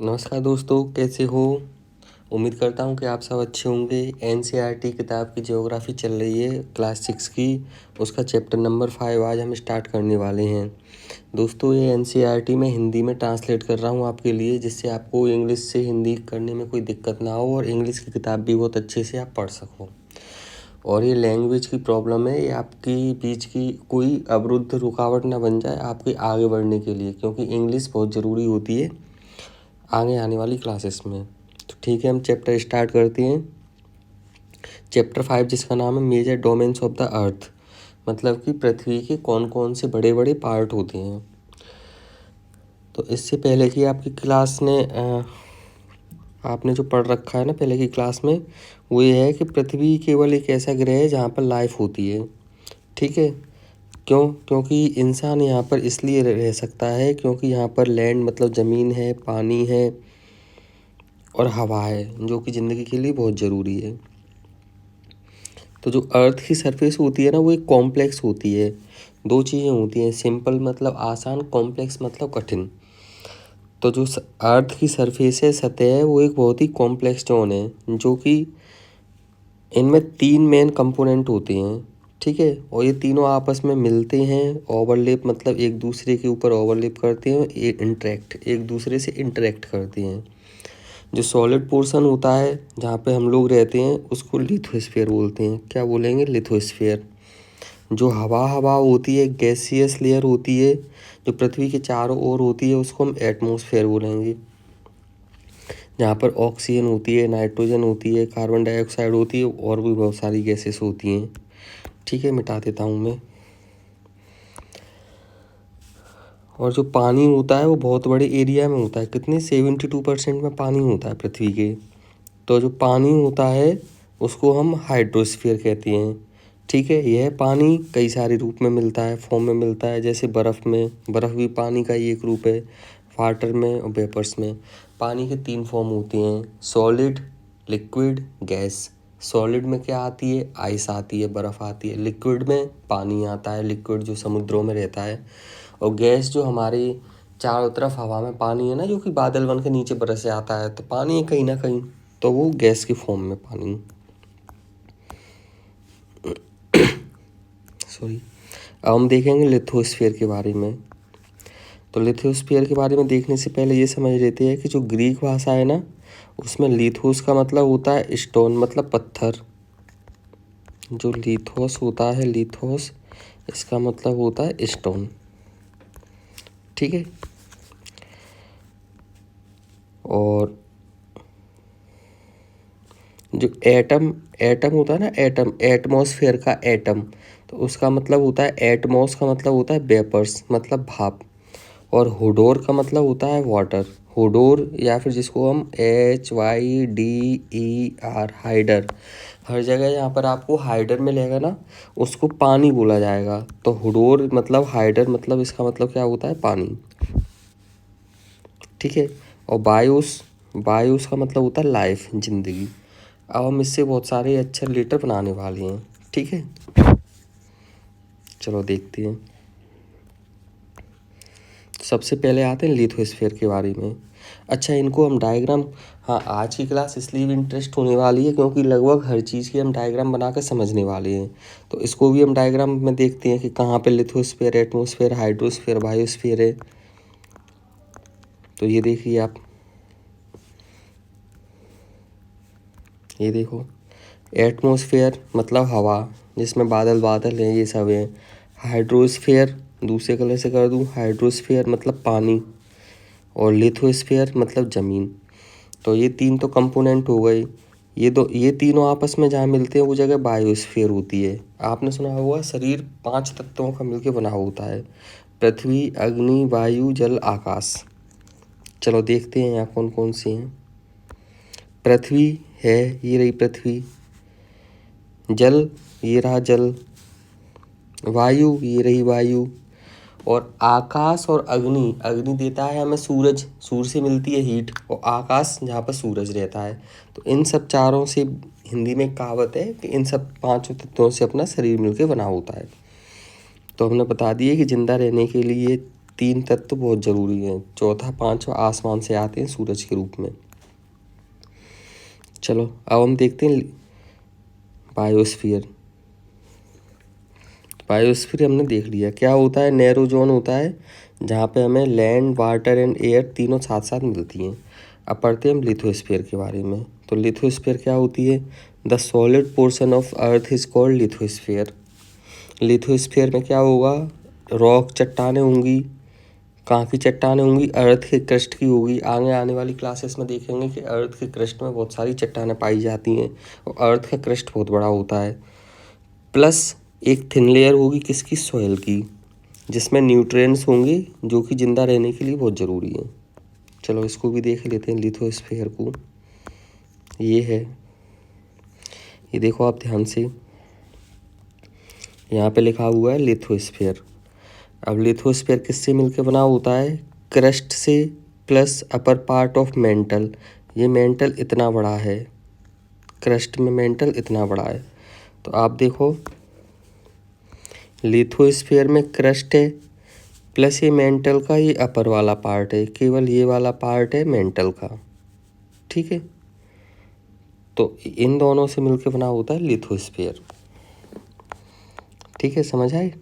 नमस्कार दोस्तों, कैसे हो? उम्मीद करता हूँ कि आप सब अच्छे होंगे। एनसीईआरटी किताब की ज्योग्राफी चल रही है क्लास 6 की। उसका चैप्टर नंबर 5 आज हम स्टार्ट करने वाले हैं। दोस्तों, ये एनसीईआरटी में हिंदी में ट्रांसलेट कर रहा हूँ आपके लिए, जिससे आपको इंग्लिश से हिंदी करने में कोई दिक्कत ना हो और इंग्लिश की किताब भी बहुत अच्छे से आप पढ़ सको। और ये लैंग्वेज की प्रॉब्लम है, ये आपकी बीच की कोई अवरुद्ध रुकावट ना बन जाए आपके आगे बढ़ने के लिए, क्योंकि इंग्लिश बहुत ज़रूरी होती है आगे आने वाली क्लासेस में। तो ठीक है, हम चैप्टर स्टार्ट करते हैं। चैप्टर 5 जिसका नाम है major domains of the earth, मतलब कि पृथ्वी के कौन कौन से बड़े बड़े पार्ट होते हैं। तो इससे पहले कि आपकी क्लास ने आपने जो पढ़ रखा है ना पहले की क्लास में, वो ये है कि पृथ्वी केवल एक ऐसा ग्रह है जहाँ पर लाइफ होती है। ठीक है, क्योंकि इंसान यहाँ पर इसलिए रह सकता है क्योंकि यहाँ पर लैंड मतलब ज़मीन है, पानी है और हवा है, जो कि ज़िंदगी के लिए बहुत ज़रूरी है। तो जो अर्थ की सरफेस होती है ना, वो एक कॉम्प्लेक्स होती है। दो चीज़ें होती हैं, सिंपल मतलब आसान, कॉम्प्लेक्स मतलब कठिन। तो जो अर्थ की सरफेस है, सतह है, वो एक बहुत ही कॉम्प्लेक्स जोन है, जो कि इनमें 3 मेन कंपोनेंट होते हैं। ठीक है, और ये तीनों आपस में मिलते हैं, ओवरलैप मतलब एक दूसरे के ऊपर ओवरलैप करते हैं, एक दूसरे से इंटरेक्ट करते हैं। जो सॉलिड पोर्शन होता है जहाँ पे हम लोग रहते हैं, उसको लिथोस्फीयर बोलते हैं। क्या बोलेंगे? लिथोस्फीयर। जो हवा हवा होती है, गैसियस लेयर होती है, जो पृथ्वी के चारों ओर होती है, उसको हम एटमॉस्फेयर बोलेंगे। जहाँ पर ऑक्सीजन होती है, नाइट्रोजन होती है, कार्बन डाइऑक्साइड होती है, और भी बहुत सारी गैसेस होती हैं। ठीक है, मिटा देता हूँ मैं। और जो पानी होता है वो बहुत बड़े एरिया में होता है। कितने? 72% में पानी होता है पृथ्वी के। तो जो पानी होता है उसको हम हाइड्रोस्फीयर कहते हैं। ठीक है, यह पानी कई सारे रूप में मिलता है, फॉर्म में मिलता है, जैसे बर्फ़ में। बर्फ़ भी पानी का ही एक रूप है, वाटर में और वेपर्स में। पानी के 3 फॉर्म होते हैं, सॉलिड, लिक्विड, गैस। सॉलिड में क्या आती है? आइस आती है, बर्फ़ आती है। लिक्विड में पानी आता है, लिक्विड जो समुद्रों में रहता है। और गैस जो हमारे चारों तरफ हवा में पानी है ना, जो कि बादल बन के नीचे बरस जाता है, तो पानी है कहीं ना कहीं, तो वो गैस की फॉर्म में पानी। सॉरी। अब हम देखेंगे लिथोस्फीयर के बारे में। तो लिथोस्फीयर के बारे में देखने से पहले ये समझ लेते हैं कि जो ग्रीक भाषा है ना, उसमें लिथोस का मतलब होता है स्टोन, मतलब पत्थर। जो लिथोस होता है, लिथोस, इसका मतलब होता है स्टोन। ठीक है, और जो एटम एटम होता है ना, एटम, एटमॉस्फेयर का एटम, तो उसका मतलब होता है, एटमॉस का मतलब होता है वेपर्स, मतलब भाप। और हुडोर का मतलब होता है वाटर। हुडोर, या फिर जिसको हम HYDER, हाइडर। हर जगह यहाँ पर आपको हाइडर मिलेगा ना, उसको पानी बोला जाएगा। तो हुडोर मतलब हाइडर, मतलब इसका मतलब क्या होता है? पानी। ठीक है, और बायोस, बायोस का मतलब होता है लाइफ, जिंदगी। अब हम इससे बहुत सारे अच्छे लेटर बनाने वाले हैं। ठीक है, चलो देखते हैं। सबसे पहले आते हैं लिथोस्फीयर के बारे में। अच्छा, इनको हम डायग्राम, हाँ, आज की क्लास इसलिए भी इंटरेस्ट होने वाली है क्योंकि लगभग हर चीज़ की हम डायग्राम बना कर समझने वाले हैं। तो इसको भी हम डायग्राम में देखते हैं कि कहाँ पे लिथोस्फीयर, एटमॉस्फेयर, हाइड्रोस्फीयर, बायोस्फीयर है। तो ये देखिए आप, ये देखो, एटमॉस्फेयर मतलब हवा, जिसमें बादल बादल हैं, ये सब हैं। हाइड्रोस्फीयर, दूसरे कलर से कर दूँ, हाइड्रोस्फीयर मतलब पानी। और लिथोस्फीयर मतलब ज़मीन। तो ये 3 तो कंपोनेंट हो गए। ये तीनों आपस में जहाँ मिलते हैं वो जगह बायोस्फीयर होती है। आपने सुना होगा शरीर 5 तत्वों का मिलकर बना होता है, पृथ्वी, अग्नि, वायु, जल, आकाश। चलो देखते हैं यहाँ कौन कौन सी हैं। पृथ्वी है, ये रही पृथ्वी। जल, ये रहा जल। वायु, ये रही वायु। और आकाश और अग्नि, अग्नि देता है हमें सूरज, सूर्य से मिलती है हीट। और आकाश जहाँ पर सूरज रहता है। तो इन सब चारों से, हिंदी में कहावत है कि इन सब 5 तत्वों से अपना शरीर मिलकर बना होता है। तो हमने बता दिए कि जिंदा रहने के लिए 3 तत्व बहुत ज़रूरी हैं। चौथा पांचवा आसमान से आते हैं सूरज के रूप में। चलो अब हम देखते हैं बायोस्फीयर। बायोस्फीयर हमने देख लिया क्या होता है। नैरो जोन होता है जहाँ पे हमें लैंड, वाटर एंड एयर तीनों साथ साथ मिलती हैं। अब पढ़ते हैं हम लिथोस्फीयर के बारे में। तो लिथोस्फीयर क्या होती है? The solid portion of earth is called lithosphere. Lithosphere में क्या होगा? रॉक, चट्टानें होंगी। कहाँ की चट्टानें होंगी? अर्थ के क्रस्ट की होगी। आगे आने वाली क्लासेस में देखेंगे कि अर्थ के क्रस्ट में बहुत सारी चट्टानें पाई जाती हैं और अर्थ का क्रस्ट बहुत बड़ा होता है। प्लस एक थिन लेयर होगी किसकी? सॉइल की, जिसमें न्यूट्रिएंट्स होंगे जो कि ज़िंदा रहने के लिए बहुत ज़रूरी है। चलो इसको भी देख लेते हैं लिथोस्फीयर को। ये है, ये देखो आप ध्यान से, यहाँ पे लिखा हुआ है लिथोस्फीयर। अब लिथोस्फीयर किससे मिलकर बना होता है? क्रस्ट से plus upper part of mental. ये मेंटल इतना बड़ा है, क्रस्ट में मेंटल इतना बड़ा है। तो आप देखो लिथोस्फीयर में क्रस्ट है प्लस ये मेंटल का ये अपर वाला पार्ट है, केवल ये वाला पार्ट है मेंटल का। ठीक है, तो इन दोनों से मिलकर बना होता है लिथोस्फीयर। ठीक है, समझ आए?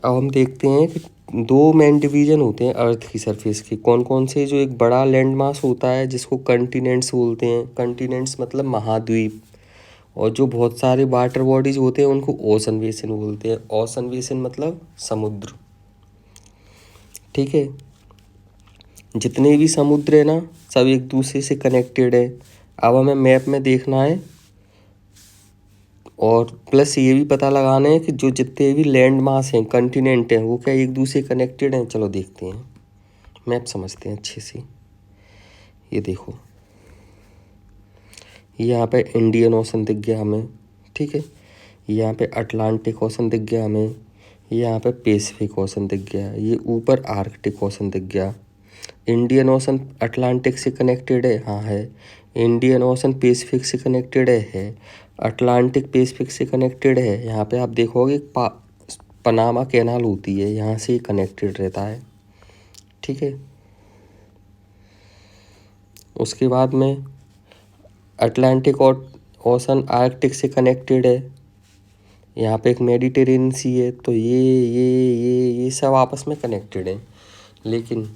अब हम देखते हैं कि 2 मेन डिवीजन होते हैं अर्थ की सरफेस के। कौन कौन से? जो एक बड़ा लैंड मास होता है जिसको कंटिनेंट्स बोलते हैं। कंटिनेंट्स मतलब महाद्वीप। और जो बहुत सारे वाटर बॉडीज होते हैं उनको ओशन बेसिन बोलते हैं। ओशन बेसिन मतलब समुद्र। ठीक है, जितने भी समुद्र है ना सब एक दूसरे से कनेक्टेड है। अब हमें मैप में देखना है और प्लस ये भी पता लगाना है कि जो जितने भी लैंड मास हैं, कंटिनेंट हैं, वो क्या एक दूसरे कनेक्टेड हैं। चलो देखते हैं, मैप समझते हैं अच्छे से। ये देखो, यहाँ पे इंडियन ओशन दिख गया हमें। ठीक है, यहाँ पे अटलांटिक ओशन दिख गया हमें। यहाँ पे पैसिफिक ओशन दिख गया। ये ऊपर आर्कटिक ओशन दिख गया। इंडियन ओशन अटलांटिक से कनेक्टेड है, हाँ है। इंडियन ओशन पैसिफिक से कनेक्टेड है। अटलांटिक पैसिफिक से कनेक्टेड है। यहाँ पे आप देखोगे पनामा कैनाल होती है, यहाँ से कनेक्टेड रहता है। ठीक है, उसके बाद में अटलांटिक और ओशन आर्कटिक से कनेक्टेड है। यहाँ पे एक मेडिटेरेनियन सी है। तो ये सब आपस में कनेक्टेड हैं। लेकिन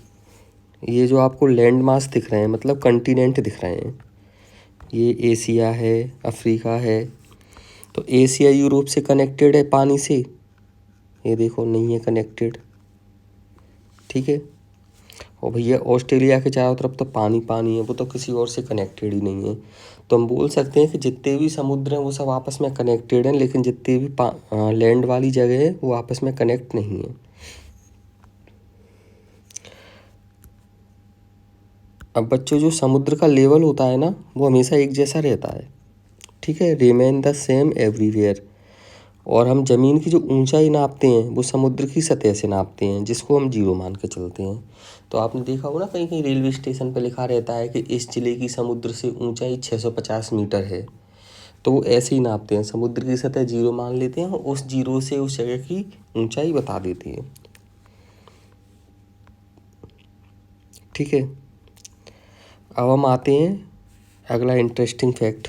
ये जो आपको लैंड मास दिख रहे हैं मतलब कंटिनेंट दिख रहे हैं, ये एशिया है, अफ्रीका है। तो एशिया यूरोप से कनेक्टेड है पानी से, ये देखो नहीं है कनेक्टेड। ठीक है, और भैया ऑस्ट्रेलिया के चारों तरफ तो पानी पानी है, वो तो किसी और से कनेक्टेड ही नहीं है। तो हम बोल सकते हैं कि जितने भी समुद्र हैं वो सब आपस में कनेक्टेड हैं, लेकिन जितने भी लैंड वाली जगह है वो आपस में कनेक्ट नहीं है। अब बच्चों, जो समुद्र का लेवल होता है ना वो हमेशा एक जैसा रहता है। ठीक है, रिमेन द सेम एवरीवेयर। और हम ज़मीन की जो ऊंचाई नापते हैं वो समुद्र की सतह से नापते हैं, जिसको हम 0 मान के चलते हैं। तो आपने देखा होगा ना कहीं कहीं रेलवे स्टेशन पे लिखा रहता है कि इस जिले की समुद्र से ऊंचाई 650 मीटर है। तो वो ऐसे ही नापते हैं, समुद्र की सतह 0 मान लेते हैं और उस 0 से उस जगह की ऊंचाई बता देती है। ठीक है, अब हम आते हैं अगला इंटरेस्टिंग फैक्ट।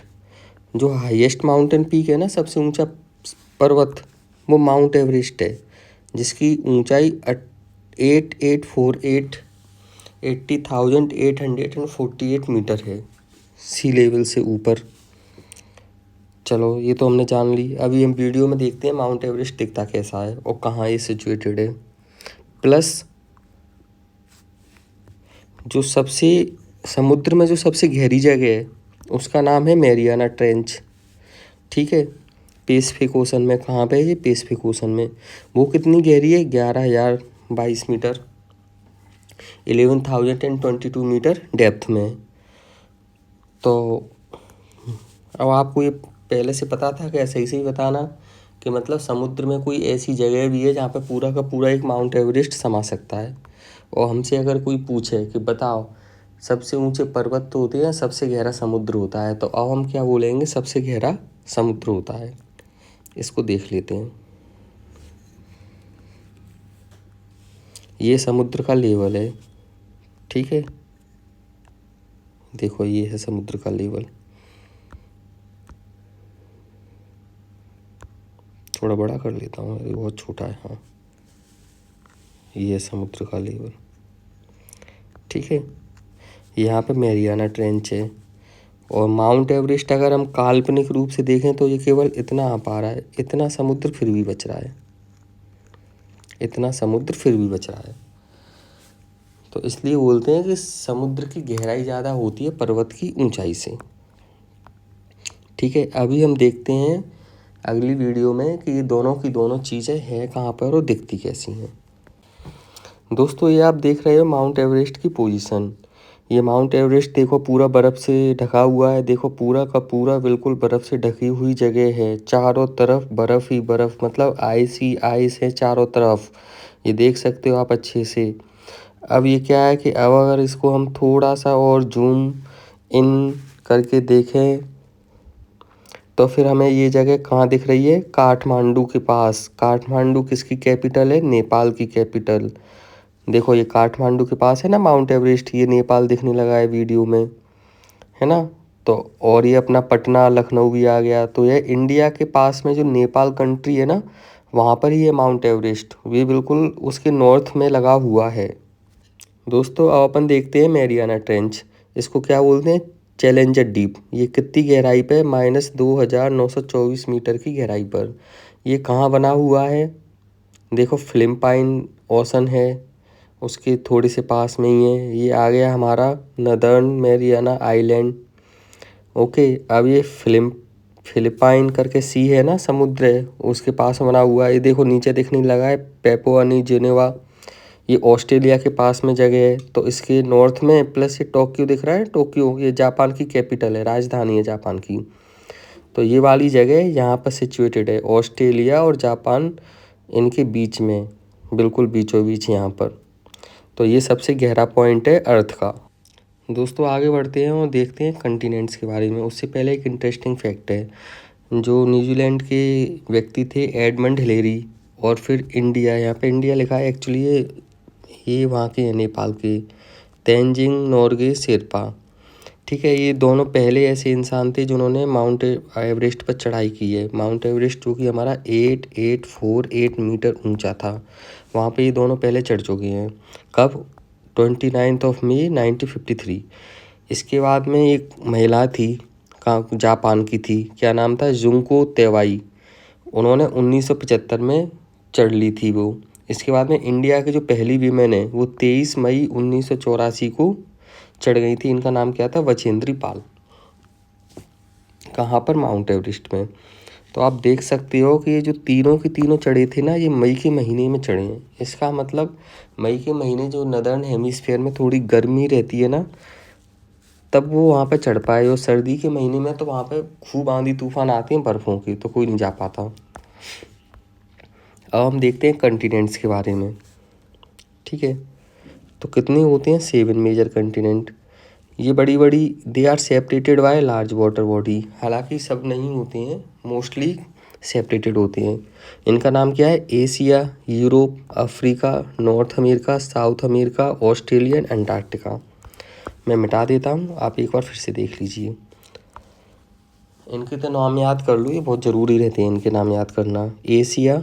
जो हाईएस्ट माउंटेन पीक है ना, सबसे ऊंचा पर्वत, वो माउंट एवरेस्ट है, जिसकी ऊंचाई 80,848 मीटर है सी लेवल से ऊपर। चलो ये तो हमने जान ली। अभी हम वीडियो में देखते हैं माउंट एवरेस्ट दिखता कैसा है और कहाँ ये सिचुएटेड है। प्लस जो सबसे समुद्र में जो सबसे गहरी जगह है उसका नाम है मैरियाना ट्रेंच। ठीक है, पैसिफिक ओशन में। कहाँ पे है ये? पैसिफिक ओशन में। वो कितनी गहरी है? 11,022 मीटर, 11,022 मीटर डेप्थ में। तो अब आपको ये पहले से पता था कि ऐसे ही बताना कि मतलब समुद्र में कोई ऐसी जगह भी है जहाँ पे पूरा का पूरा एक माउंट एवरेस्ट समा सकता है। और हमसे अगर कोई पूछे कि बताओ सबसे ऊंचे पर्वत तो होते हैं, सबसे गहरा समुद्र होता है, तो अब हम क्या बोलेंगे? सबसे गहरा समुद्र होता है। इसको देख लेते हैं। ये समुद्र का लेवल है, ठीक है। देखो ये है समुद्र का लेवल, थोड़ा बड़ा कर लेता हूँ, ये बहुत छोटा है। हाँ, ये है समुद्र का लेवल, ठीक है। यहाँ पे मैरियाना ट्रेंच है। और माउंट एवरेस्ट अगर हम काल्पनिक रूप से देखें तो ये केवल इतना आ पा रहा है, इतना समुद्र फिर भी बच रहा है, इतना समुद्र फिर भी बच रहा है। तो इसलिए बोलते हैं कि समुद्र की गहराई ज़्यादा होती है पर्वत की ऊंचाई से, ठीक है। अभी हम देखते हैं अगली वीडियो में कि ये दोनों की दोनों चीज़ें हैं कहाँ पर और दिखती कैसी हैं। दोस्तों ये आप देख रहे हो माउंट एवरेस्ट की पोजीशन। ये माउंट एवरेस्ट देखो पूरा बर्फ़ से ढका हुआ है, देखो पूरा का पूरा बिल्कुल बर्फ़ से ढकी हुई जगह है, चारों तरफ बर्फ़ ही बर्फ़, मतलब आइस ही आइस है चारों तरफ, ये देख सकते हो आप अच्छे से। अब ये क्या है कि अब अगर इसको हम थोड़ा सा और जूम इन करके देखें तो फिर हमें ये जगह कहाँ दिख रही है, काठमांडू के पास। काठमांडू किसकी कैपिटल है, नेपाल की कैपिटल। देखो ये काठमांडू के पास है ना माउंट एवरेस्ट, ये नेपाल दिखने लगा है वीडियो में, है ना। तो और ये अपना पटना लखनऊ भी आ गया, तो ये इंडिया के पास में जो नेपाल कंट्री है ना, वहाँ पर ही है माउंट एवरेस्ट, ये बिल्कुल उसके नॉर्थ में लगा हुआ है। दोस्तों अब अपन देखते हैं मैरियाना ट्रेंच, इसको क्या बोलते हैं, चैलेंजर डीप। ये कितनी गहराई पे, -2924 मीटर की गहराई पर। ये कहाँ बना हुआ है, देखो फिलिपाइन ओशन है उसके थोड़े से पास में ही है। ये आ गया हमारा नदर्न मैरियाना आइलैंड, ओके। अब ये फिलिपाइन करके सी है ना, समुद्र है, उसके पास बना हुआ है। ये देखो नीचे दिखने लगा है पेपुआ न्यू गिनीवा, ये ऑस्ट्रेलिया के पास में जगह है। तो इसके नॉर्थ में प्लस ये टोक्यो दिख रहा है, टोक्यो ये जापान की कैपिटल है, राजधानी है जापान की। तो ये वाली जगह यहाँ पर सिचुएटेड है, ऑस्ट्रेलिया और जापान इनके बीच में, बिल्कुल बीचों बीच यहाँ पर। तो ये सबसे गहरा पॉइंट है अर्थ का। दोस्तों आगे बढ़ते हैं और देखते हैं कंटिनेंट्स के बारे में। उससे पहले एक इंटरेस्टिंग फैक्ट है, जो न्यूजीलैंड के व्यक्ति थे एडमंड हिलेरी, और फिर इंडिया, यहाँ पे इंडिया लिखा है एक्चुअली ये वहाँ के हैं नेपाल के, तेंजिंग नोर्गे शेरपा, ठीक है। ये दोनों पहले ऐसे इंसान थे जिन्होंने माउंट एवरेस्ट पर चढ़ाई की है। माउंट एवरेस्ट जो कि हमारा 8848 मीटर ऊंचा था, वहाँ पे ये दोनों पहले चढ़ चुके हैं। कब, 29 मई 1953। इसके बाद में एक महिला थी, कहाँ, जापान की थी, क्या नाम था, जुंको तेवाई, उन्होंने 1975 में चढ़ ली थी वो। इसके बाद में इंडिया की जो पहली वीमेन है वो 23 मई 1984 को चढ़ गई थी। इनका नाम क्या था, वचेंद्री पाल। कहाँ पर, माउंट एवरेस्ट में। तो आप देख सकते हो कि ये जो तीनों के तीनों चढ़े थे ना, ये मई के महीने में चढ़े हैं। इसका मतलब मई के महीने जो नदर्न हेमिस्फेयर में थोड़ी गर्मी रहती है ना, तब वो वहाँ पे चढ़ पाए। और सर्दी के महीने में तो वहाँ पे खूब आंधी तूफान आते हैं बर्फ़ों की, तो कोई नहीं जा पाता। अब हम देखते हैं कंटिनेंट्स के बारे में, ठीक है। तो कितने होते हैं, 7 मेजर कंटिनेंट। ये बड़ी बड़ी they are separated by large water body, हालांकि सब नहीं होते हैं, मोस्टली सेपरेटेड होते हैं। इनका नाम क्या है, Asia, Europe, Africa, north America, south America, Australia and Antarctica. मैं मिटा देता हूँ, आप एक बार फिर से देख लीजिए। इनके तो नाम याद कर लो, ये बहुत ज़रूरी रहते हैं इनके नाम याद करना। Asia,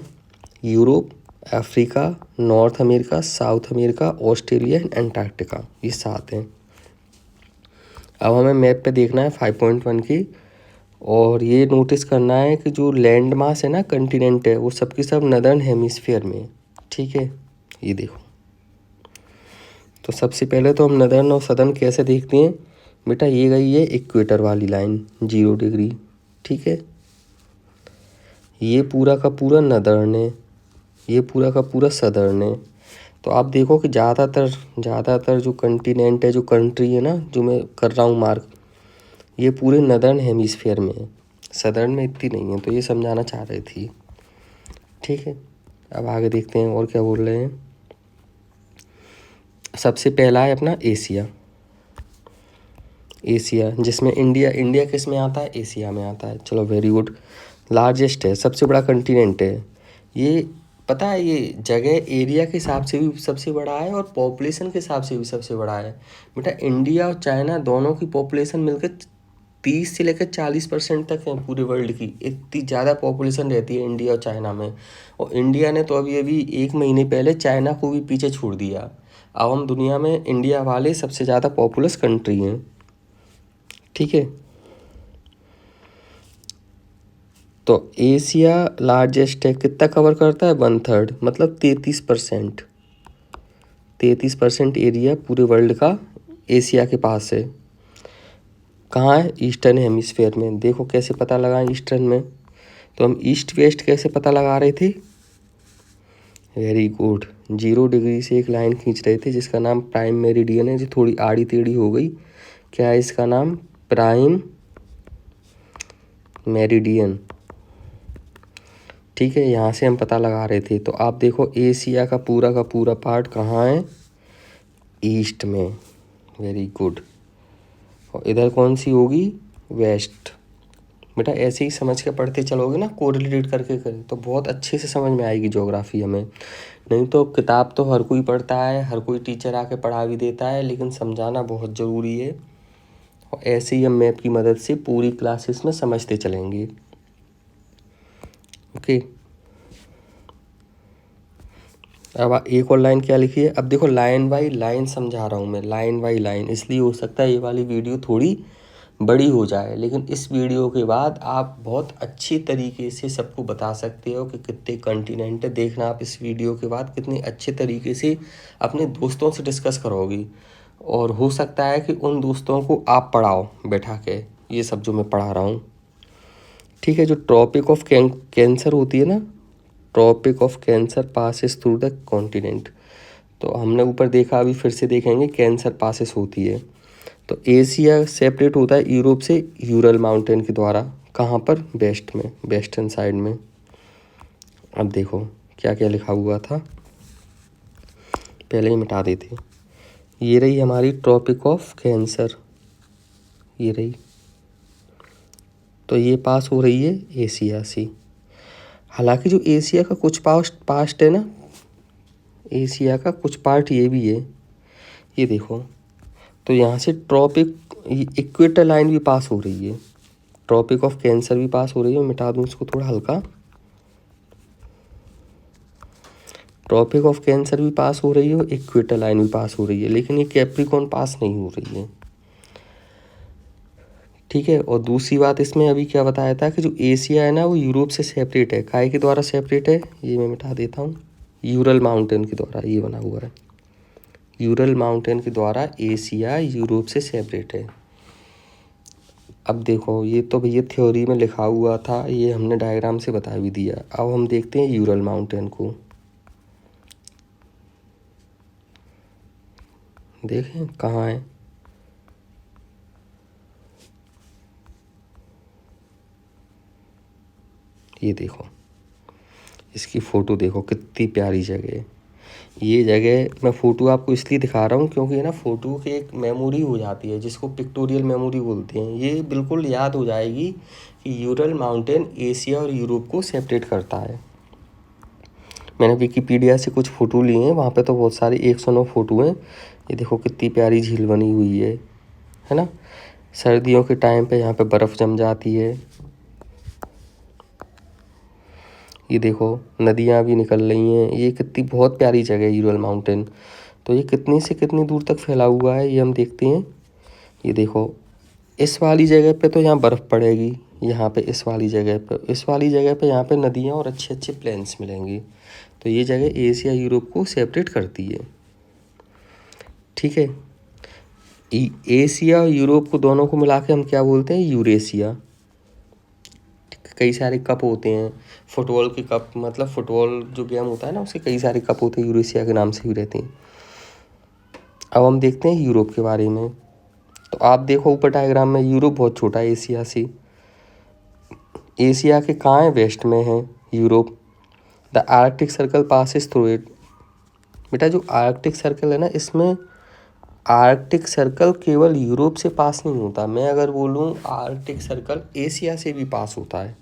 Europe, Africa, north America, south America, Australia and Antarctica, ये 7 हैं। अब हमें मैप पे देखना है 5.1 की, और ये नोटिस करना है कि जो लैंड मास है ना, कंटिनेंट है, वो सबकी सब नदर्न हेमिस्फीयर में है, ठीक है। ये देखो, तो सबसे पहले तो हम नदर्न और सदर्न कैसे देखते हैं बेटा, ये गई है इक्वेटर वाली लाइन 0 डिग्री, ठीक है। ये पूरा का पूरा नदर्न है, ये पूरा का पूरा सदर्न है। तो आप देखो कि ज़्यादातर जो कंटिनेंट है, जो कंट्री है ना, जो मैं कर रहा हूँ मार्क, ये पूरे नदर्न हेमिस्फीयर में है, सदर्न में इतनी नहीं है। तो ये समझाना चाह रही थी, ठीक है। अब आगे देखते हैं और क्या बोल रहे हैं। सबसे पहला है अपना एशिया, जिसमें इंडिया किस में आता है, एशिया में आता है। चलो वेरी गुड। लार्जेस्ट है, सबसे बड़ा कंटिनेंट है ये, पता है ये जगह एरिया के हिसाब से भी सबसे बड़ा है और पॉपुलेशन के हिसाब से भी सबसे बड़ा है। बेटा इंडिया और चाइना दोनों की पॉपुलेशन मिलकर 30 से लेकर 40% तक है पूरे वर्ल्ड की। इतनी ज़्यादा पॉपुलेशन रहती है इंडिया और चाइना में। और इंडिया ने तो अभी अभी 1 महीने पहले चाइना को भी पीछे छोड़ दिया। अब हम दुनिया में इंडिया वाले सबसे ज़्यादा पॉपुलस कंट्री हैं। ठीक है, तो एशिया लार्जेस्ट है, कितना कवर करता है? 1/3, मतलब 33%। 33% एरिया पूरे वर्ल्ड का एशिया के पास है। कहाँ है? ईस्टर्न हेमिस्फेयर में। देखो कैसे पता लगाएं ईस्टर्न में, तो हम ईस्ट वेस्ट कैसे पता लगा रहे थे? वेरी गुड, 0 डिग्री से एक लाइन खींच रहे थे जिसका नाम प्राइम मेरिडियन है, जो थोड़ी आड़ी टेढ़ी हो गई। क्या है इसका नाम? Prime meridian. ठीक है, यहाँ से हम पता लगा रहे थे। तो आप देखो एशिया का पूरा पार्ट कहाँ है? ईस्ट में। Very good. और इधर कौन सी होगी? वेस्ट। बेटा ऐसे ही समझ के पढ़ते चलोगे ना, कोरिलेट करके करें तो बहुत अच्छे से समझ में आएगी ज्योग्राफी हमें। नहीं तो किताब तो हर कोई पढ़ता है, हर कोई टीचर आके पढ़ा भी देता है, लेकिन समझाना बहुत ज़रूरी है। और ऐसे ही हम मैप की मदद से पूरी क्लासेस में समझते चलेंगे। ओके, अब एक और लाइन क्या लिखी है? अब देखो लाइन बाई लाइन समझा रहा हूँ मैं, लाइन बाई लाइन। इसलिए हो सकता है ये वाली वीडियो थोड़ी बड़ी हो जाए, लेकिन इस वीडियो के बाद आप बहुत अच्छी तरीके से सबको बता सकते हो कि कितने कॉन्टिनेंट है। देखना आप इस वीडियो के बाद कितने अच्छे तरीके से अपने दोस्तों से डिस्कस करोगी, और हो सकता है कि उन दोस्तों को आप पढ़ाओ बैठा के ये सब जो मैं पढ़ा रहा हूँ। ठीक है, जो ट्रॉपिक ऑफ कैंसर होती है ना, tropic of cancer passes through the continent. तो हमने ऊपर देखा, अभी फिर से देखेंगे, कैंसर पासिस होती है। तो एशिया सेपरेट होता है यूरोप से यूरल माउंटेन के द्वारा। कहाँ पर? वेस्ट में, वेस्टर्न साइड में। अब देखो क्या क्या लिखा हुआ था, पहले ही मिटा देते। ये रही हमारी ट्रॉपिक ऑफ कैंसर, ये रही। तो ये पास हो रही है एशिया से। हालांकि जो एशिया का कुछ पास्ट है ना, एशिया का कुछ पार्ट ये भी है, ये देखो। तो यहाँ से ट्रॉपिक इक्वेटर लाइन भी पास हो रही है, ट्रॉपिक ऑफ कैंसर भी पास हो रही है। मिटा दूँ इसको थोड़ा हल्का। ट्रॉपिक ऑफ कैंसर भी पास हो रही है और इक्वेटर लाइन भी पास हो रही है, लेकिन ये कैप्रिकॉर्न पास नहीं हो रही है। ठीक है, और दूसरी बात इसमें अभी क्या बताया था कि जो एशिया है ना वो यूरोप से सेपरेट है। काय के द्वारा सेपरेट है? ये मैं मिटा देता हूँ, यूरल माउंटेन के द्वारा ये बना हुआ है। यूरल माउंटेन के द्वारा एशिया यूरोप से सेपरेट है। अब देखो ये तो भैया थ्योरी में लिखा हुआ था, ये हमने डायग्राम से बता भी दिया। अब हम देखते हैं यूरल माउंटेन को। देखें कहाँ है? ये देखो, इसकी फ़ोटो देखो कितनी प्यारी जगह है। ये जगह मैं फ़ोटो आपको इसलिए दिखा रहा हूँ क्योंकि ना फ़ोटो की एक मेमोरी हो जाती है जिसको पिक्टोरियल मेमोरी बोलते हैं। ये बिल्कुल याद हो जाएगी कि यूरल माउंटेन एशिया और यूरोप को सेपरेट करता है। मैंने विकिपीडिया से कुछ फ़ोटो लिए हैं, वहाँ पे तो बहुत सारी 109 फ़ोटो हैं। ये देखो कितनी प्यारी झील बनी हुई है ना। सर्दियों के टाइम पे यहाँ पे बर्फ़ जम जाती है। ये देखो नदियाँ भी निकल रही हैं। ये कितनी बहुत प्यारी जगह है यूरल माउंटेन। तो ये कितनी से कितनी दूर तक फैला हुआ है ये हम देखते हैं। ये देखो इस वाली जगह पे तो यहाँ बर्फ़ पड़ेगी, यहाँ पे इस वाली जगह पे यहाँ पे नदियाँ और अच्छे अच्छे प्लेन्स मिलेंगी। तो ये जगह एशिया यूरोप को सेपरेट करती है। ठीक है, एशिया और यूरोप को दोनों को मिला के हम क्या बोलते हैं? यूरेशिया। कई सारे कप होते हैं, फुटबॉल के कप, मतलब फुटबॉल जो गेम होता है ना उसके कई सारे कप होते हैं, यूरेशिया के नाम से भी रहते हैं। अब हम देखते हैं यूरोप के बारे में। तो आप देखो ऊपर डायग्राम में यूरोप बहुत छोटा है एशिया से। एशिया के कहाँ है? वेस्ट में है Europe. The Arctic circle passes through it. बेटा जो आर्कटिक सर्कल है ना, इसमें आर्कटिक सर्कल केवल यूरोप से पास नहीं होता। मैं अगर बोलूँ आर्कटिक सर्कल एशिया से भी पास होता है।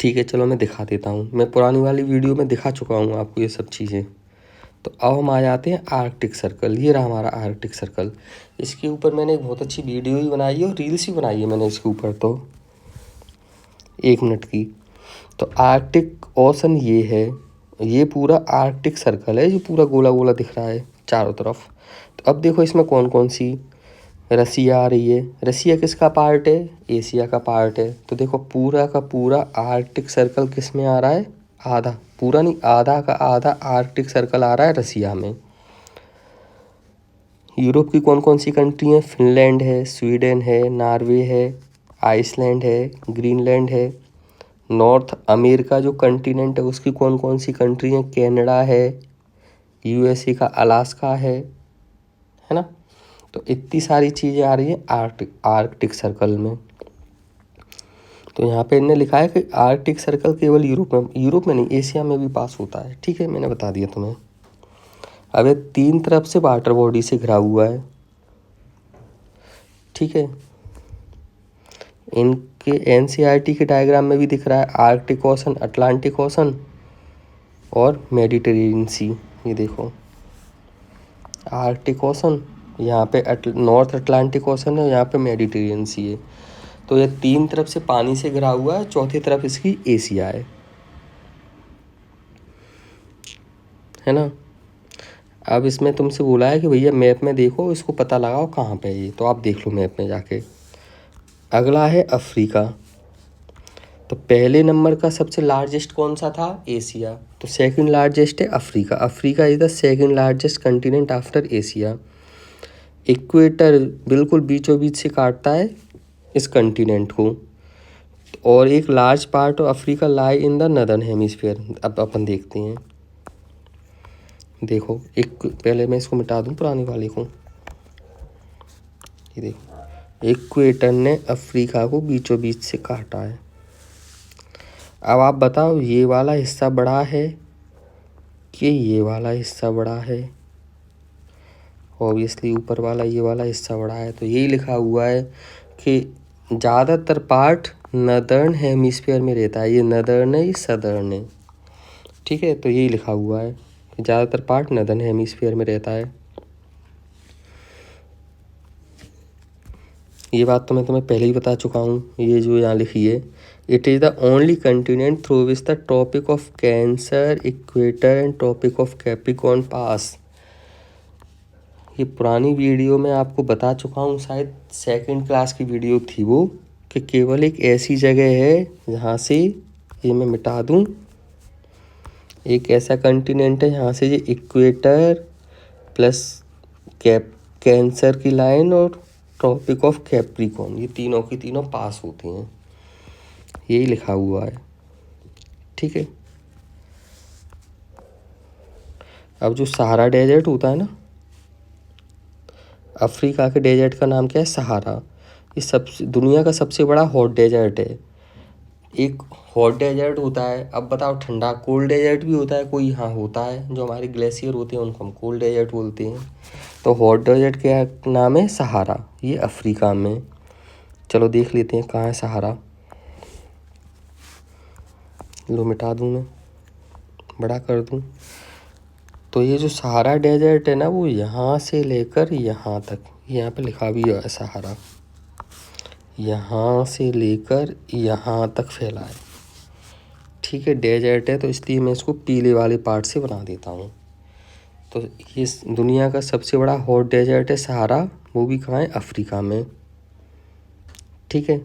ठीक है, चलो मैं दिखा देता हूँ। मैं पुरानी वाली वीडियो में दिखा चुका हूँ आपको ये सब चीज़ें। तो अब हम आ जाते हैं आर्कटिक सर्कल। ये रहा हमारा आर्कटिक सर्कल। इसके ऊपर मैंने एक बहुत अच्छी वीडियो ही बनाई है और रील्स ही बनाई है मैंने इसके ऊपर, तो 1 मिनट की। तो आर्कटिक ओशन ये है, ये पूरा आर्कटिक सर्कल है जो पूरा गोला गोला दिख रहा है चारों तरफ। तो अब देखो इसमें कौन कौन सी, रसिया आ रही है। रसिया किसका पार्ट है? एशिया का पार्ट है। तो देखो पूरा का पूरा आर्कटिक सर्कल किस में आ रहा है? आधा, पूरा नहीं, आधा का आधा आर्कटिक सर्कल आ रहा है रसिया में। यूरोप की कौन कौन सी कंट्री है? फिनलैंड है, स्वीडन है, नॉर्वे है, आइसलैंड है, ग्रीनलैंड है। नॉर्थ अमेरिका जो कंटिनेंट है उसकी कौन कौन सी कंट्री है? कनाडा है, यूएसए का अलास्का है ना। तो इतनी सारी चीज़ें आ रही हैं आर्कटिक सर्कल में। तो यहाँ पे इन्होंने लिखा है कि आर्कटिक सर्कल केवल यूरोप में नहीं, एशिया में भी पास होता है। ठीक है, मैंने बता दिया तुम्हें। अब ये 3 तरफ से वाटर बॉडी से घिरा हुआ है। ठीक है, इनके एनसीईआरटी के डायग्राम में भी दिख रहा है आर्कटिक ओशन, अटलांटिक ओशन और मेडिटेरेनियन सी। ये देखो आर्कटिक ओशन, यहाँ पे नॉर्थ अटलांटिक ओशन है, यहाँ पे मेडिटेरेनियन सी है। तो ये 3 तरफ से पानी से घिरा हुआ है, चौथी तरफ इसकी एशिया है ना। अब इसमें तुमसे बोला है कि भैया मैप में देखो, इसको पता लगाओ कहाँ पे है ये। तो आप देख लो मैप में जाके। अगला है अफ्रीका। तो पहले नंबर का सबसे लार्जेस्ट कौन सा था? एशिया। तो सेकंड लार्जेस्ट है Africa. Africa is the second largest continent after Asia. Equator बिल्कुल बीचों बीच से काटता है इस कंटिनेंट को। और एक large part of Africa lie in the northern hemisphere. अब अपन देखते हैं। देखो एक, पहले मैं इसको मिटा दूं पुरानी वाले को। ये देखो इक्वेटर ने अफ्रीका को बीचों बीच से काटा है। अब आप बताओ ये वाला हिस्सा बड़ा है कि ये वाला हिस्सा बड़ा है? ऑब्वियसली ऊपर वाला, ये वाला हिस्सा बड़ा है। तो यही लिखा हुआ है कि ज़्यादातर पार्ट नदर्न हेमिस्फीयर में रहता है। ये नदर्न है, ये सदर्न है। ठीक है, तो यही लिखा हुआ है कि ज़्यादातर पार्ट नदर्न हेमिस्फीयर में रहता है। ये बात तो मैं तुम्हें पहले ही बता चुका हूँ। ये जो यहाँ लिखी है, it is the only continent through which the Tropic of Cancer, equator and Tropic of Capricorn pass. ये पुरानी वीडियो में आपको बता चुका हूँ, शायद 2nd क्लास की वीडियो थी वो, कि केवल एक ऐसी जगह है जहाँ से, ये मैं मिटा दूँ, एक ऐसा कंटिनेंट है यहाँ से ये इक्वेटर प्लस कैंसर की लाइन और ट्रॉपिक ऑफ कैप्रिकॉर्न, ये तीनों की तीनों पास होती हैं। यही लिखा हुआ है। ठीक है, अब जो सहारा डेजर्ट होता है ना, अफ्रीका के डेजर्ट का नाम क्या है? सहारा। ये सबसे दुनिया का सबसे बड़ा हॉट डेजर्ट है। एक हॉट डेजर्ट होता है, अब बताओ ठंडा कोल्ड डेजर्ट भी होता है कोई? हाँ होता है, जो हमारे ग्लेशियर होते हैं उनको हम कोल्ड डेजर्ट बोलते हैं। तो हॉट डेजर्ट क्या नाम है? सहारा। ये अफ्रीका में। चलो देख लेते हैं कहाँ है सहारा। लो मिटा दूँ, मैं बड़ा कर दूँ। तो ये जो सहारा डेजर्ट है ना, वो यहाँ से लेकर यहाँ तक, यहाँ पे लिखा भी है सहारा, यहाँ से लेकर यहाँ तक फैला है। ठीक है, डेजर्ट है तो इसलिए मैं इसको पीले वाले पार्ट से बना देता हूँ। तो ये दुनिया का सबसे बड़ा हॉट डेजर्ट है सहारा, वो भी कहाँ है? अफ्रीका में। ठीक है,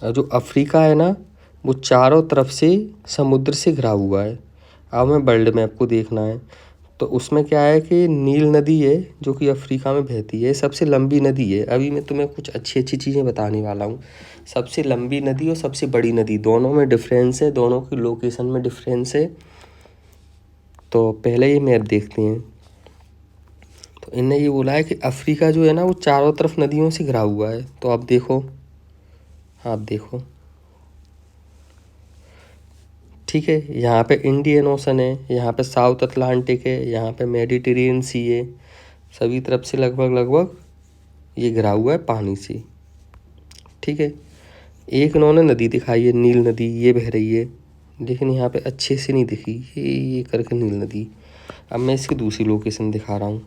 और जो अफ्रीका है ना, वो चारों तरफ से समुद्र से घिरा हुआ है। अब मैं वर्ल्ड मैप को देखना है, तो उसमें क्या है कि नील नदी है जो कि अफ्रीका में बहती है, सबसे लंबी नदी है। अभी मैं तुम्हें कुछ अच्छी अच्छी चीज़ें बताने वाला हूँ। सबसे लंबी नदी और सबसे बड़ी नदी, दोनों में डिफरेंस है, दोनों की लोकेशन में डिफरेंस है। तो पहले ये मैप देखते हैं। तो इनने ये बोला है कि अफ्रीका जो है ना, वो चारों तरफ नदियों से घिरा हुआ है। तो अब देखो, आप देखो, ठीक है, यहाँ पे इंडियन ओशन है, यहाँ पे साउथ अटलांटिक है, यहाँ पे मेडिटेरेनियन सी है। सभी तरफ से लगभग लगभग ये घिरा हुआ है पानी से। ठीक है। एक इन्होंने नदी दिखाई है, नील नदी, ये बह रही है, लेकिन यहाँ पे अच्छे से नहीं दिखी, ये करके नील नदी। अब मैं इसकी दूसरी लोकेशन दिखा रहा हूँ।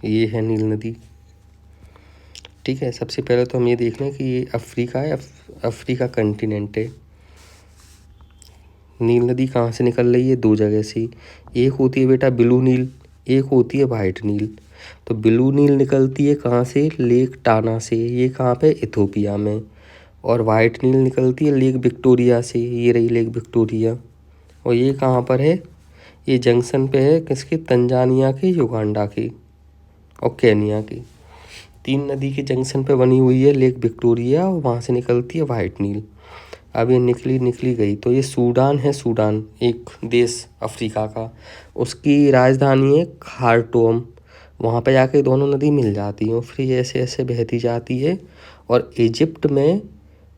ये है नील नदी, ठीक है। सबसे पहले तो हम ये देख लें कि ये अफ्रीका है, अफ्रीका कंटिनेंट है। नील नदी कहाँ से निकल रही है? दो जगह से। एक होती है बेटा ब्लू नील, एक होती है वाइट नील। तो ब्लू नील निकलती है कहाँ से? लेक टाना से, ये कहाँ पे? इथोपिया में। और वाइट नील निकलती है लेक विक्टोरिया से, ये रही लेक विक्टोरिया। और ये कहाँ पर है? ये जंक्शन पे है किसके? तंजानिया के, युगांडा के और केनिया की। तीन नदी के जंक्शन पे बनी हुई है लेक विक्टोरिया, और वहाँ से निकलती है वाइट नील। अब ये निकली गई तो ये सूडान है, सूडान एक देश अफ्रीका का, उसकी राजधानी है खार्टूम। वहाँ पे जाके दोनों नदी मिल जाती हैं, फिर ऐसे ऐसे बहती जाती है। और इजिप्ट में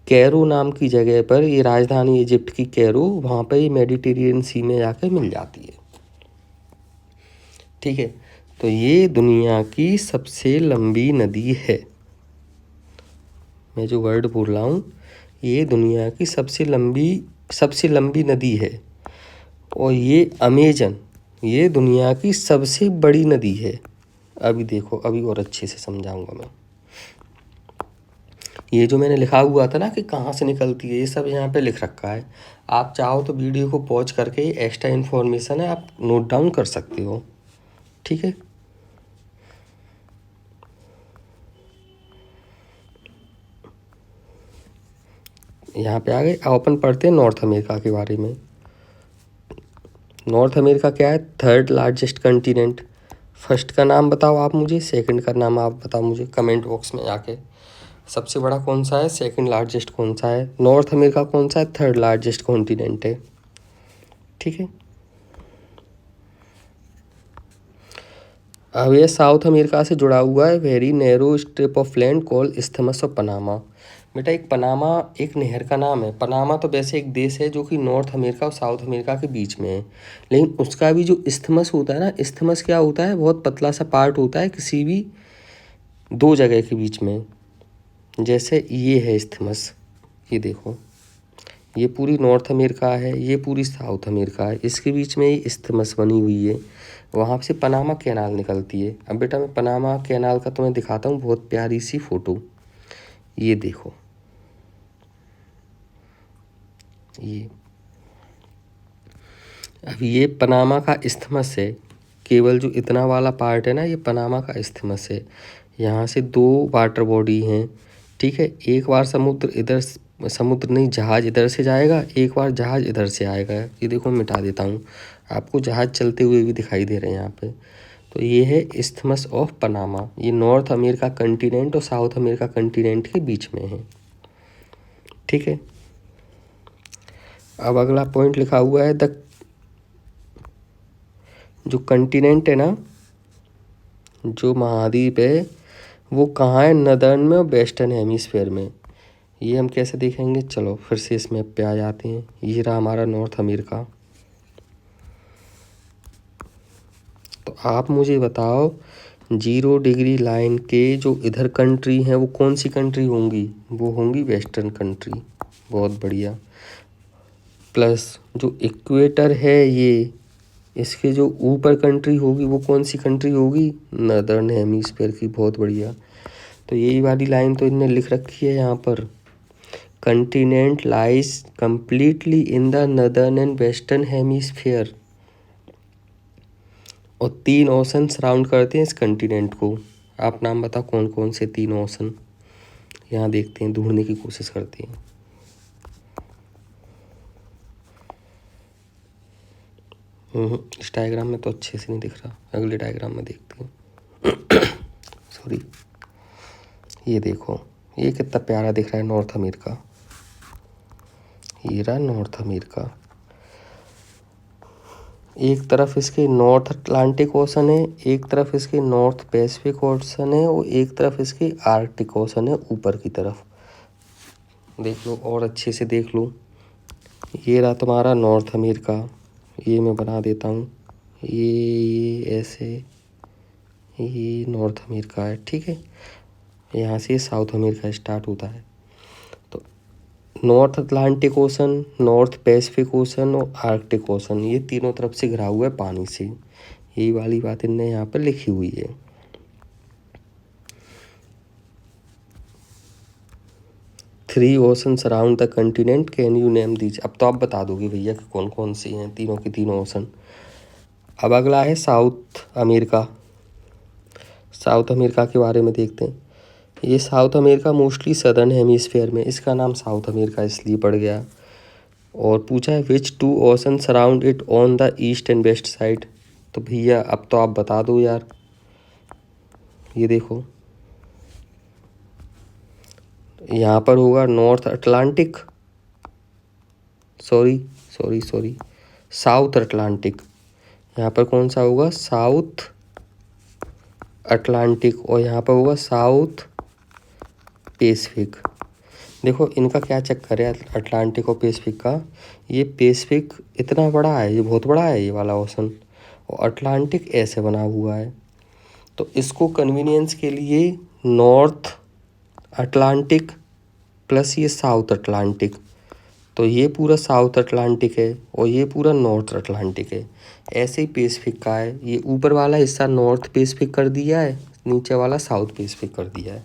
कैरो नाम की जगह पर, ये राजधानी इजिप्ट की कैरो, वहाँ पे मेडिटेरियन सी में जाके मिल जाती है, ठीक है। तो ये दुनिया की सबसे लंबी नदी है। मैं जो वर्ड बोल रहा हूँ, ये दुनिया की सबसे लंबी नदी है। और ये अमेजन, ये दुनिया की सबसे बड़ी नदी है। अभी देखो, अभी और अच्छे से समझाऊंगा मैं। ये जो मैंने लिखा हुआ था ना कि कहाँ से निकलती है, ये सब यहाँ पे लिख रखा है। आप चाहो तो वीडियो को पॉज करके एक्स्ट्रा इन्फॉर्मेशन है आप नोट डाउन कर सकते हो, ठीक है। यहाँ पे आ गए। अब अपन पढ़ते हैं नॉर्थ अमेरिका के बारे में। नॉर्थ अमेरिका क्या है? Third largest continent. फर्स्ट का नाम बताओ आप मुझे, सेकंड का नाम आप बताओ मुझे कमेंट बॉक्स में आके। सबसे बड़ा कौन सा है, सेकंड लार्जेस्ट कौन सा है? नॉर्थ अमेरिका कौन सा है? थर्ड लार्जेस्ट कॉन्टिनेंट है, ठीक है। अब ये साउथ अमेरिका से जुड़ा हुआ है very narrow strip of land called isthmus of Panama. बेटा एक पनामा एक नहर का नाम है। पनामा तो वैसे एक देश है जो कि नॉर्थ अमेरिका और साउथ अमेरिका के बीच में है, लेकिन उसका भी जो इस्थमस होता है ना, इस्थमस क्या होता है? बहुत पतला सा पार्ट होता है किसी भी दो जगह के बीच में। जैसे ये है इस्थमस, ये देखो, ये पूरी नॉर्थ अमेरिका है, ये पूरी साउथ अमेरिका है, इसके बीच में ये इस्थमस बनी हुई है, वहाँ से पनामा कैनाल निकलती है। अब बेटा मैं पनामा कैनाल का तुम्हें दिखाता हूँ बहुत प्यारी सी फोटो। ये देखो, ये अब ये पनामा का इस्थमस है। केवल जो इतना वाला पार्ट है ना, ये पनामा का इस्थमस है। यहाँ से दो वाटर बॉडी हैं, ठीक है। एक बार समुद्र नहीं, जहाज़ इधर से जाएगा, एक बार जहाज़ इधर से आएगा। ये देखो मिटा देता हूँ, आपको जहाज़ चलते हुए भी दिखाई दे रहे हैं यहाँ पे। तो ये है इस्थमस ऑफ पनामा। ये नॉर्थ अमेरिका कंटिनेंट और साउथ अमेरिका कंटिनेंट के बीच में है, ठीक है। अब अगला पॉइंट लिखा हुआ है जो कंटिनेंट है ना, जो महाद्वीप है, वो कहाँ है? नदर्न में और वेस्टर्न हेमिस्फेयर में। ये हम कैसे देखेंगे? चलो फिर से इस मैप पे आ जाते हैं। ये रहा हमारा नॉर्थ अमेरिका। तो आप मुझे बताओ, 0 डिग्री लाइन के जो इधर कंट्री हैं वो कौन सी कंट्री होंगी? वो होंगी वेस्टर्न कंट्री। बहुत बढ़िया। प्लस जो इक्वेटर है, ये इसके जो ऊपर कंट्री होगी वो कौन सी कंट्री होगी? नदर्न हेमिस्फीयर की। बहुत बढ़िया। तो यही वाली लाइन तो इनने लिख रखी है यहाँ पर, continent lies completely in the northern and western hemisphere. और 3 ओशन सराउंड करते हैं इस कंटिनेंट को। आप नाम बताओ कौन कौन से 3 ओशन? यहाँ देखते हैं, ढूंढने की कोशिश करते हैं। इस डायग्राम में तो अच्छे से नहीं दिख रहा, अगले डायग्राम में देखते हैं। सॉरी, ये देखो, ये कितना प्यारा दिख रहा है नॉर्थ अमेरिका। ये रहा नॉर्थ अमेरिका। एक तरफ इसके नॉर्थ अटलांटिक ओशन है, एक तरफ इसके नॉर्थ पैसिफिक ओशन है, और एक तरफ इसके आर्कटिक ओशन है ऊपर की तरफ। देख लो और अच्छे से देख लो। ये रहा तुम्हारा नॉर्थ अमेरिका, ये मैं बना देता हूँ, ये ऐसे, ये नॉर्थ अमेरिका है, ठीक है। यहाँ से साउथ अमेरिका स्टार्ट होता है। तो north Atlantic ocean, north Pacific ocean और आर्कटिक ओशन, ये तीनों तरफ से घिरा हुआ है पानी से। यही वाली बात इनने यहाँ पर लिखी हुई है। Three ocean surround the continent, can you name these. अब तो आप बता दोगे भैया कि कौन कौन सी हैं तीनों की तीनों ओशन। अब अगला है साउथ अमेरिका। साउथ अमेरिका के बारे में देखते हैं। ये south America mostly southern hemisphere में, इसका नाम साउथ अमेरिका इसलिए पड़ गया। और पूछा है which two ocean surround it on the east and west side. तो भैया अब तो आप बता दो यार। ये देखो, यहाँ पर होगा north Atlantic, sorry south Atlantic. यहाँ पर कौन सा होगा, साउथ अटलांटिक। और यहाँ पर होगा साउथ पैसिफिक। देखो इनका क्या चक्कर है अटलांटिक और पैसिफिक का। ये पैसिफिक इतना बड़ा है, ये बहुत बड़ा है ये वाला ओशन, और अटलांटिक ऐसे बना हुआ है। तो इसको कन्वीनियंस के लिए नॉर्थ अटलांटिक प्लस ये साउथ अटलांटिक, तो ये पूरा साउथ अटलांटिक है और ये पूरा नॉर्थ अटलांटिक है। ऐसे ही पैसिफिक का है, ये ऊपर वाला हिस्सा नॉर्थ पैसिफिक कर दिया है, नीचे वाला साउथ पैसिफिक कर दिया है,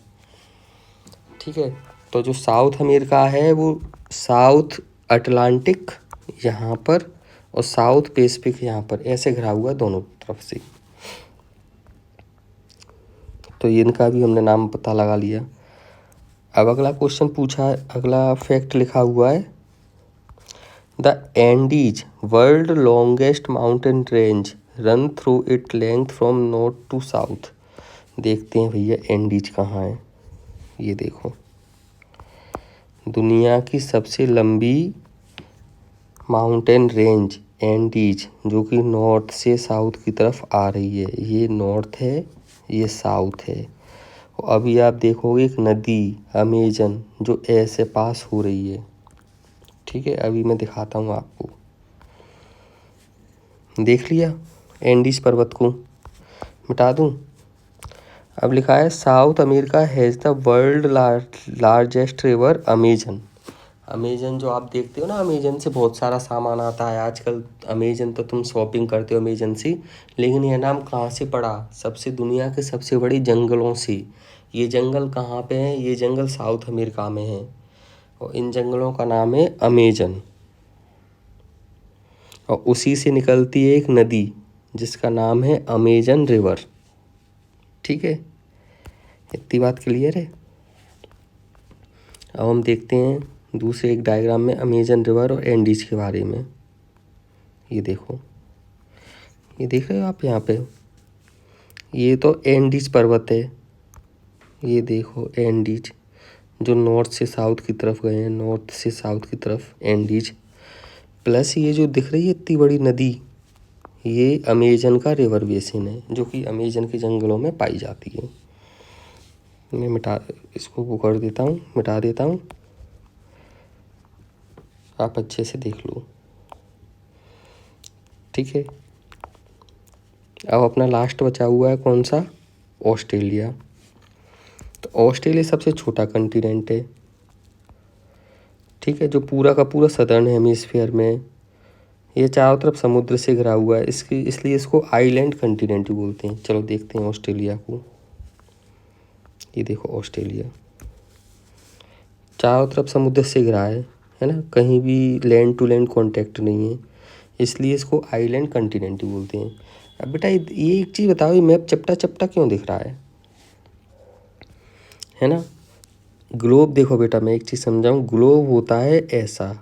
ठीक है। तो जो साउथ अमेरिका है वो साउथ अटलांटिक यहाँ पर और साउथ पैसिफिक यहाँ पर ऐसे घिरा हुआ है दोनों तरफ से। तो इनका भी हमने नाम पता लगा लिया। अब अगला क्वेश्चन पूछा है, अगला फैक्ट लिखा हुआ है, the Andes world longest mountain range run through it length from north to south. देखते हैं भैया एंडीज कहाँ है। ये देखो, दुनिया की सबसे लंबी माउंटेन रेंज एंडीज, जो कि नॉर्थ से साउथ की तरफ आ रही है। ये नॉर्थ है, ये साउथ है। और अभी आप देखोगे एक नदी अमेजन जो ऐसे पास हो रही है, ठीक है। अभी मैं दिखाता हूँ आपको। देख लिया एंडीज पर्वत को, मिटा दूँ। अब लिखा है south America has the world largest river Amazon. Amazon जो आप देखते हो ना, अमेजन से बहुत सारा सामान आता है आजकल। अमेजन तो तुम शॉपिंग करते हो अमेजन से, लेकिन यह नाम कहाँ से पड़ा, सबसे दुनिया के सबसे बड़ी जंगलों से। ये जंगल कहाँ पे हैं, ये जंगल साउथ अमेरिका में हैं और इन जंगलों का नाम है अमेजन। और उसी से निकलती है एक नदी जिसका नाम है अमेजन रिवर, ठीक है। इतनी बात क्लियर है। अब हम देखते हैं दूसरे एक डायग्राम में अमेजन रिवर और एंडीज के बारे में। ये देखो, ये देख रहे हो आप यहाँ पे, ये तो एंडीज पर्वत है। ये देखो एंडीज जो नॉर्थ से साउथ की तरफ गए हैं, नॉर्थ से साउथ की तरफ एंडीज। प्लस ये जो दिख रही है इतनी बड़ी नदी, ये अमेजन का रिवर बेसिन है जो कि अमेजन के जंगलों में पाई जाती है। मैं इसको वो कर देता हूँ, मिटा देता हूँ, आप अच्छे से देख लो, ठीक है। अब अपना लास्ट बचा हुआ है कौन सा, ऑस्ट्रेलिया। तो ऑस्ट्रेलिया सबसे छोटा कंटिनेंट है, ठीक है, जो पूरा का पूरा सदर्न हेमिस्फीयर में। ये चारों तरफ समुद्र से घिरा हुआ है, इसलिए इसको आइलैंड कंटिनेंट बोलते हैं। चलो देखते हैं ऑस्ट्रेलिया को। ये देखो ऑस्ट्रेलिया चारों तरफ समुद्र से घिरा है ना, कहीं भी लैंड टू लैंड कांटेक्ट नहीं है, इसलिए इसको आइलैंड कंटिनेंट बोलते हैं। अब बेटा ये एक चीज़ बताओ, ये मैप चपटा चपटा क्यों दिख रहा है ना। ग्लोब देखो बेटा, मैं एक चीज़ समझाऊँ, ग्लोब होता है ऐसा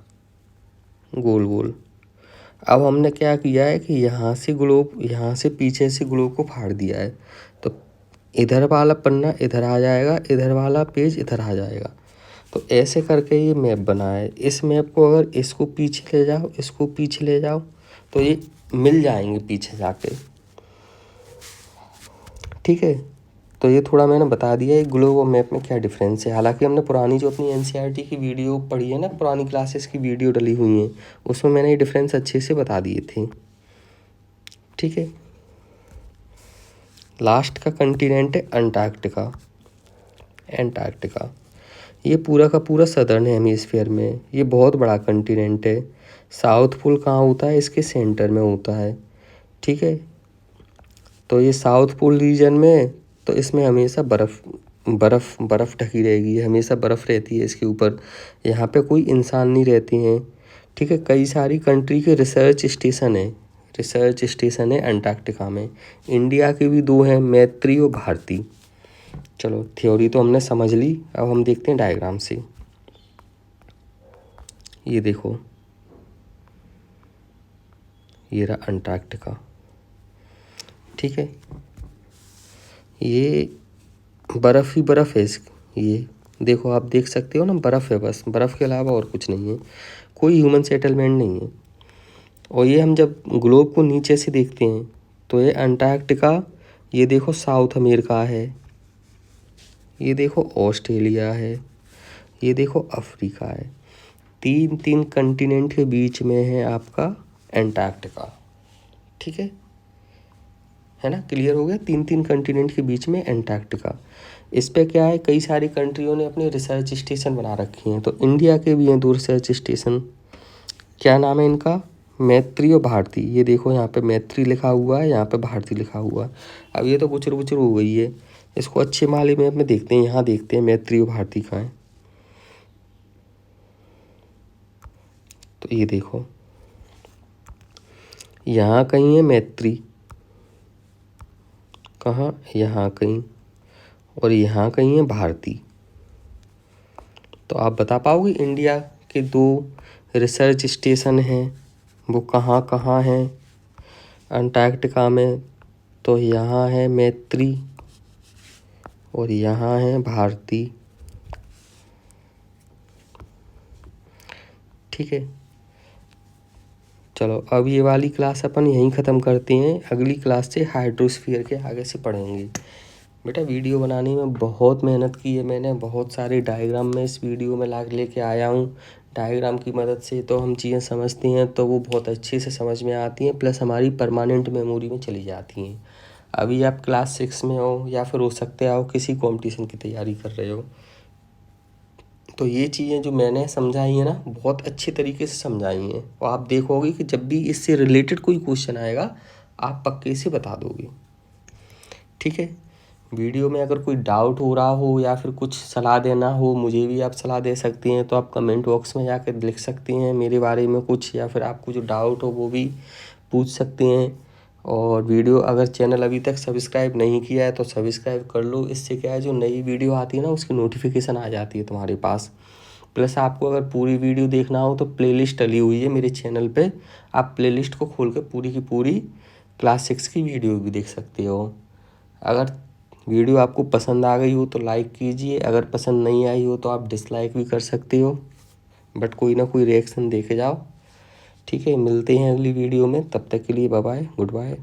गोल गोल। अब हमने क्या किया है कि यहाँ से ग्लोब, यहाँ से पीछे से ग्लोब को फाड़ दिया है, तो इधर वाला पन्ना इधर आ जाएगा, इधर वाला पेज इधर आ जाएगा। तो ऐसे करके ये मैप बना है। इस मैप को अगर इसको पीछे ले जाओ, इसको पीछे ले जाओ, तो ये मिल जाएंगे पीछे जाके, ठीक है। तो ये थोड़ा मैंने बता दिया है ग्लोब और मैप में क्या डिफरेंस है। हालांकि हमने पुरानी जो अपनी एनसीईआरटी की वीडियो पढ़ी है ना, पुरानी क्लासेस की वीडियो डली हुई हैं, उसमें मैंने ये डिफरेंस अच्छे से बता दिए थे, ठीक है। लास्ट का कंटिनेंट है अंटार्कटिका। एंटार्क्टिका ये पूरा का पूरा सदर्न हेमिस्फीयर में, ये बहुत बड़ा कंटिनेंट है। साउथ पोल कहाँ होता है? इसके सेंटर में होता है, ठीक है। तो ये साउथ पोल रीजन में, तो इसमें हमेशा बर्फ़ बर्फ़ बर्फ़ ढकी रहेगी, हमेशा बर्फ़ रहती है इसके ऊपर। यहाँ पे कोई इंसान नहीं रहते हैं, ठीक है। कई सारी कंट्री के रिसर्च स्टेशन है अंटार्कटिका में। इंडिया के भी 2 हैं, मैत्री और भारती। चलो थ्योरी तो हमने समझ ली, अब हम देखते हैं डायग्राम से। ये देखो, ये रहा अंटार्कटिका, ठीक है। ये बर्फ़ ही बर्फ़ है ये देखो, आप देख सकते हो ना, बर्फ़ है, बस बर्फ़ के अलावा और कुछ नहीं है, कोई ह्यूमन सेटलमेंट नहीं है। और ये हम जब ग्लोब को नीचे से देखते हैं तो ये अंटार्कटिका, ये देखो साउथ अमेरिका है, ये देखो ऑस्ट्रेलिया है, ये देखो अफ्रीका है। 3 कंटिनेंट के बीच में है आपका अंटार्कटिका, ठीक है ना। क्लियर हो गया? 3 कंटिनेंट के बीच में अंटार्कटिका। इस पे क्या है, कई सारी कंट्रियों ने अपने रिसर्च स्टेशन बना रखी हैं। तो इंडिया के भी हैं 2 रिसर्च स्टेशन। क्या नाम है इनका? मैत्री और भारती। ये देखो यहाँ पे मैत्री लिखा हुआ है, यहाँ पे भारती लिखा हुआ है। अब ये तो गुचर गुचर हो गई है, इसको अच्छे माले मैप में देखते हैं। यहाँ देखते हैं मैत्री और भारती कहाँ है। तो ये देखो, यहाँ कहीं है मैत्री, कहाँ? यहाँ कहीं, और यहाँ कहीं है भारती। तो आप बता पाओगे इंडिया के 2 रिसर्च स्टेशन हैं वो कहाँ कहाँ हैं अंटार्कटिका में? तो यहाँ है मैत्री और यहाँ है भारती, ठीक है। चलो अब ये वाली क्लास अपन यहीं ख़त्म करते हैं, अगली क्लास से हाइड्रोस्फीयर के आगे से पढ़ेंगे। बेटा वीडियो बनाने में बहुत मेहनत की है मैंने, बहुत सारे डायग्राम में इस वीडियो में ला लेके आया हूँ। डायग्राम की मदद से तो हम चीज़ें समझते हैं तो वो बहुत अच्छे से समझ में आती हैं, प्लस हमारी परमानेंट मेमोरी में चली जाती हैं। अभी आप क्लास 6 में हो या फिर हो सकते हो किसी कॉम्पिटिशन की तैयारी कर रहे हो, तो ये चीज़ें जो मैंने समझाई है ना, बहुत अच्छे तरीके से समझाई हैं। और आप देखोगे कि जब भी इससे रिलेटेड कोई क्वेश्चन आएगा आप पक्के से बता दोगे, ठीक है। वीडियो में अगर कोई डाउट हो रहा हो या फिर कुछ सलाह देना हो, मुझे भी आप सलाह दे सकती हैं। तो आप कमेंट बॉक्स में जाकर लिख सकती हैं मेरे बारे में कुछ, या फिर आपको जो डाउट हो वो भी पूछ सकते हैं। और वीडियो अगर चैनल अभी तक सब्सक्राइब नहीं किया है तो सब्सक्राइब कर लो। इससे क्या है, जो नई वीडियो आती है ना उसकी नोटिफिकेशन आ जाती है तुम्हारे पास। प्लस आपको अगर पूरी वीडियो देखना हो तो प्लेलिस्ट डली हुई है मेरे चैनल पे, आप प्लेलिस्ट को खोल कर पूरी की पूरी क्लास 6 की वीडियो भी देख सकते हो। अगर वीडियो आपको पसंद आ गई हो तो लाइक कीजिए, अगर पसंद नहीं आई हो तो आप डिसलाइक भी कर सकते हो, बट कोई ना कोई रिएक्शन देके जाओ, ठीक है। मिलते हैं अगली वीडियो में, तब तक के लिए बाय बाय, गुड बाय।